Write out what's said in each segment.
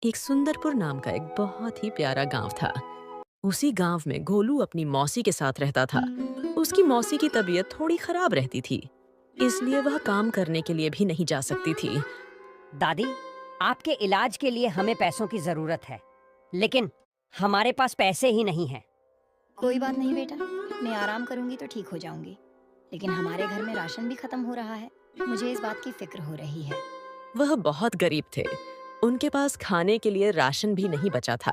एक सुंदरपुर नाम का एक बहुत ही प्यारा गांव था। उसी गांव में गोलू अपनी मौसी के साथ रहता था। उसकी मौसी की तबीयत थोड़ी खराब रहती थी, इसलिए वह काम करने के लिए भी नहीं जा सकती थी। दादी, आपके इलाज के लिए हमें पैसों की जरूरत है, लेकिन हमारे पास पैसे ही नहीं हैं। कोई बात नहीं बेटा, मैं आराम करूंगी तो ठीक हो जाऊंगी। लेकिन हमारे घर में राशन भी खत्म हो रहा है। मुझे इस बात की फिक्र हो रही है। वह बहुत गरीब थे। उनके पास खाने के लिए राशन भी नहीं बचा था।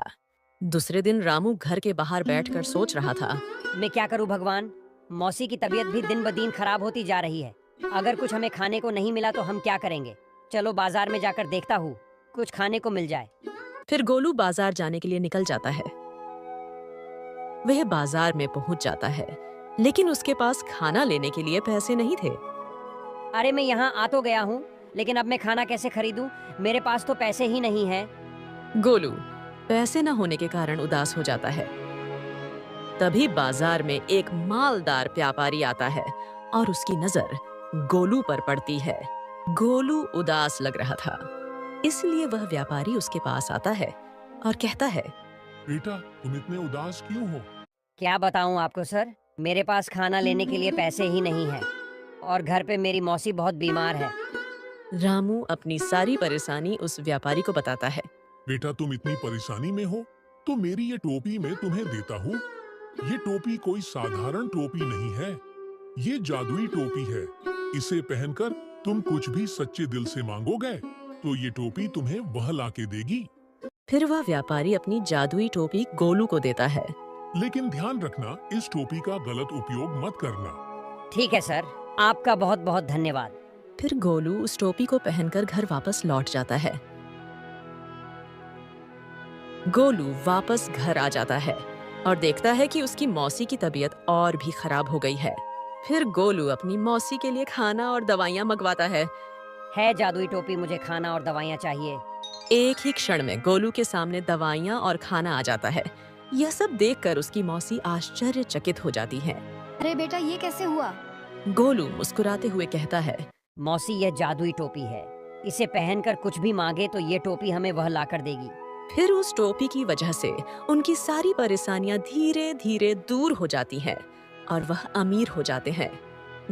दूसरे दिन रामू घर के बाहर बैठकर सोच रहा था। मैं क्या करूं भगवान, मौसी की तबीयत भी दिन ब दिन खराब होती जा रही है। अगर कुछ हमें खाने को नहीं मिला तो हम क्या करेंगे। चलो बाजार में जाकर देखता हूँ, कुछ खाने को मिल जाए। फिर गोलू बाजार जाने के लिए निकल जाता है। वह बाजार में पहुंच जाता है, लेकिन उसके पास खाना लेने के लिए पैसे नहीं थे। अरे मैं यहाँ आ तो गया हूँ, लेकिन अब मैं खाना कैसे खरीदूं? मेरे पास तो पैसे ही नहीं हैं। गोलू पैसे न होने के कारण उदास हो जाता है। तभी बाजार में एक मालदार व्यापारी आता है और उसकी नजर गोलू पर पड़ती है। गोलू उदास लग रहा था, इसलिए वह व्यापारी उसके पास आता है और कहता है, बेटा, तुम इतने उदास क्यों हो? क्या बताऊं आपको सर, मेरे पास खाना लेने के लिए पैसे ही नहीं है और घर पे मेरी मौसी बहुत बीमार है। रामू अपनी सारी परेशानी उस व्यापारी को बताता है। बेटा, तुम इतनी परेशानी में हो तो मेरी ये टोपी मैं तुम्हें देता हूँ। ये टोपी कोई साधारण टोपी नहीं है, ये जादुई टोपी है। इसे पहनकर तुम कुछ भी सच्चे दिल से मांगोगे तो ये टोपी तुम्हें वह लाके देगी। फिर वह व्यापारी अपनी जादुई टोपी गोलू को देता है। लेकिन ध्यान रखना, इस टोपी का गलत उपयोग मत करना। ठीक है सर, आपका बहुत बहुत धन्यवाद। फिर गोलू उस टोपी को पहनकर घर वापस लौट जाता है। गोलू वापस घर आ जाता है और देखता है कि उसकी मौसी की तबीयत और भी खराब हो गई है। फिर गोलू अपनी मौसी के लिए खाना और दवाइयाँ मंगवाता है। जादुई टोपी, मुझे खाना और दवाइयाँ चाहिए। एक ही क्षण में गोलू के सामने दवाइयाँ और खाना आ जाता है। यह सब देखकर उसकी मौसी आश्चर्यचकित हो जाती है। अरे बेटा, ये कैसे हुआ? गोलू मुस्कुराते हुए कहता है, मौसी, यह जादुई टोपी है। इसे पहनकर कुछ भी मांगे तो ये टोपी हमें वह लाकर देगी। फिर उस टोपी की वजह से उनकी सारी परेशानियां धीरे धीरे दूर हो जाती हैं और वह अमीर हो जाते हैं।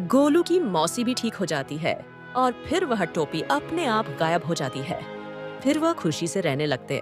गोलू की मौसी भी ठीक हो जाती है और फिर वह टोपी अपने आप गायब हो जाती है। फिर वह खुशी से रहने लगते।